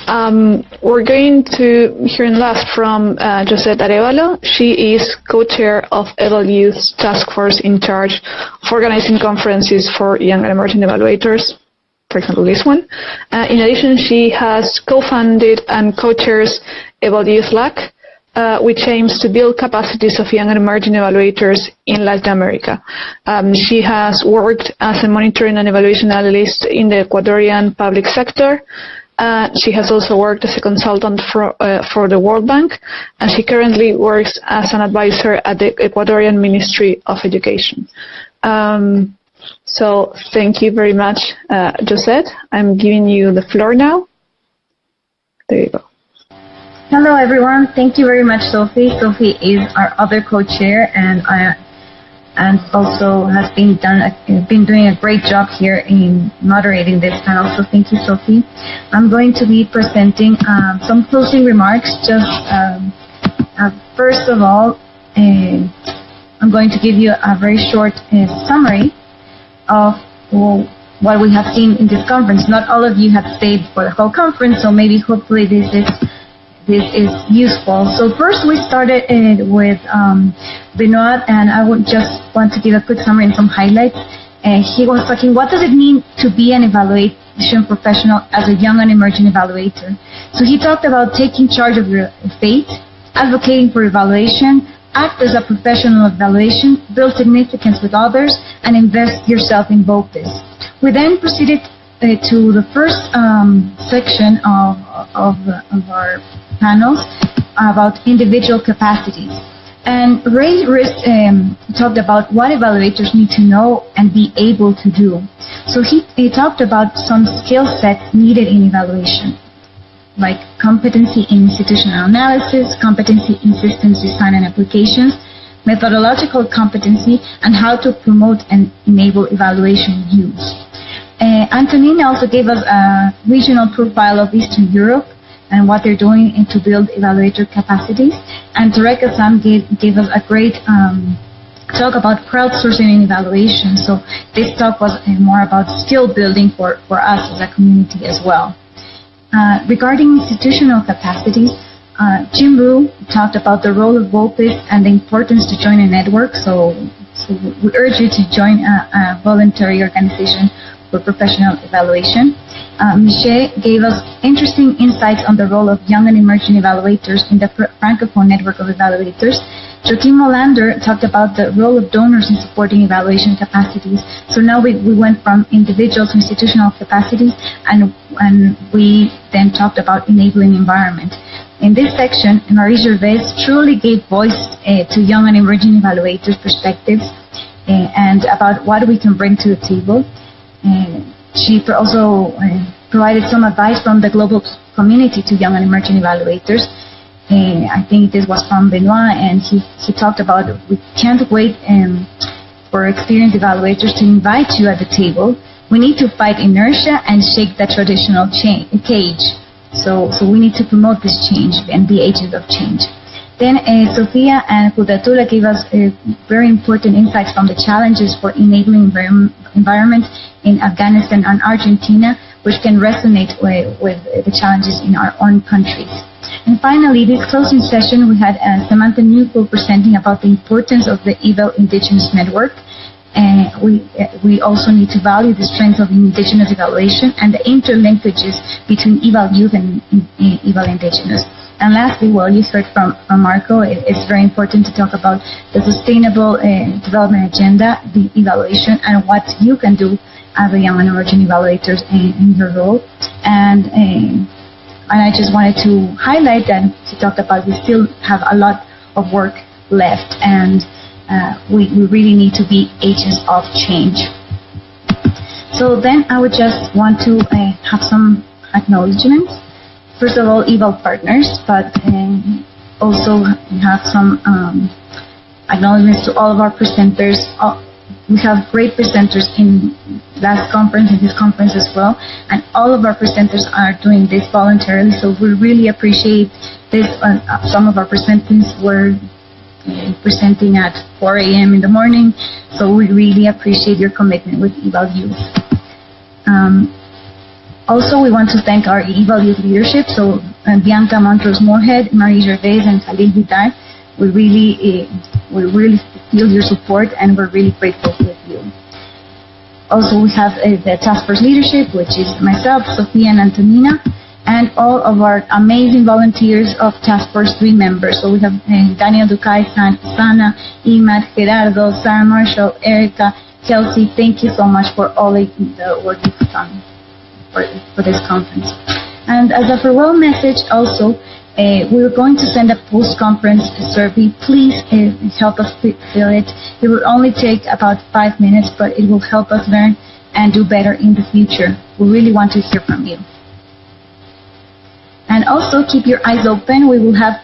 We're going to hear last from Josette Arévalo. She is co-chair of EvalYouth's task force in charge of organizing conferences for young and emerging evaluators, for example, this one. In addition, she has co-founded and co-chairs EvalYouth LAC, which aims to build capacities of young and emerging evaluators in Latin America. She has worked as a monitoring and evaluation analyst in the Ecuadorian public sector. She has also worked as a consultant for the World Bank, and she currently works as an advisor at the Ecuadorian Ministry of Education. So thank you very much, Josette. I'm giving you the floor now. There you go. Hello, everyone. Thank you very much, Sophie. Sophie is our other co-chair, and also has been doing a great job here in moderating this panel. So thank you, Sophie. I'm going to be presenting some closing remarks. Just first of all, I'm going to give you a very short summary of what we have seen in this conference. Not all of you have stayed for the whole conference, so maybe hopefully this is useful. So first we started with Benoit, and I would just want to give a quick summary and some highlights. He was talking, what does it mean to be an evaluation professional as a young and emerging evaluator? So he talked about taking charge of your fate, advocating for evaluation, act as a professional evaluation, build significance with others, and invest yourself in both this. We then proceeded to the first section of our panels about individual capacities. And Ray talked about what evaluators need to know and be able to do. So he talked about some skill sets needed in evaluation, like competency in institutional analysis, competency in systems design and applications, methodological competency, and how to promote and enable evaluation use. Antonina also gave us a regional profile of Eastern Europe and what they're doing to build evaluator capacities. And Toreka-san gave us a great talk about crowdsourcing in evaluation. So this talk was more about skill building for us as a community as well. Regarding institutional capacities, Jim Wu talked about the role of VOPIS and the importance to join a network. So we urge you to join a voluntary organization for professional evaluation. Michelle gave us interesting insights on the role of young and emerging evaluators in the Francophone network of evaluators. Joaquim Molander talked about the role of donors in supporting evaluation capacities. So now we went from individual to institutional capacities, and we then talked about enabling environment. In this section, Marie Gervais truly gave voice to young and emerging evaluators' perspectives and about what we can bring to the table. She also provided some advice from the global community to young and emerging evaluators. I think this was from Benoit, and he talked about we can't wait for experienced evaluators to invite you at the table. We need to fight inertia and shake the traditional cage. So we need to promote this change and be agents of change. Then Sofia and Kudatula gave us very important insights from the challenges for enabling environment in Afghanistan and Argentina, which can resonate with the challenges in our own countries. And finally, this closing session, we had Samantha Newpool presenting about the importance of the Eval Indigenous Network. We also need to value the strength of Indigenous evaluation and the interlinkages between EvalYouth and Eval Indigenous. And lastly, well, you heard from Marco, it's very important to talk about the Sustainable Development Agenda, the evaluation, and what you can do as a young and emerging evaluators in your role. And I just wanted to highlight that he talked about we still have a lot of work left, and we really need to be agents of change. So then I would just want to have some acknowledgements. First of all, Eval partners, but also have some acknowledgements to all of our presenters. We have great presenters in last conference and this conference as well, and all of our presenters are doing this voluntarily, so we really appreciate this. Some of our presenters were presenting at 4 a.m. in the morning, so we really appreciate your commitment with EvalYouth. Also, we want to thank our EvalYouth leadership, so Bianca Montrose-Moorhead, Marie Gervais, and Khalil Vidal. We really feel your support, and we're really grateful with you. Also, we have the task force leadership, which is myself, Sofia, and Antonina, and all of our amazing volunteers of Task Force 3 members. So we have Daniel Dukai, Sana, Imad, Gerardo, Sarah Marshall, Erica, Chelsea. Thank you so much for all the work you've done for this conference. And as a farewell message also, we're going to send a post-conference survey. Please help us fill it. It will only take about 5 minutes, but it will help us learn and do better in the future. We really want to hear from you. And also keep your eyes open. We will have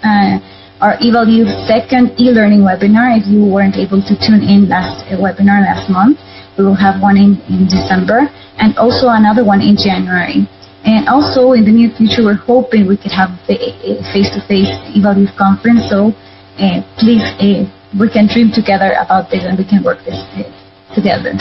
our EvalYouth second e-learning webinar. If you weren't able to tune in last webinar last month, we will have one in December, and also another one in January. And also in the near future, we're hoping we could have the face-to-face EvalYouth conference. So please, we can dream together about this, and we can work this together.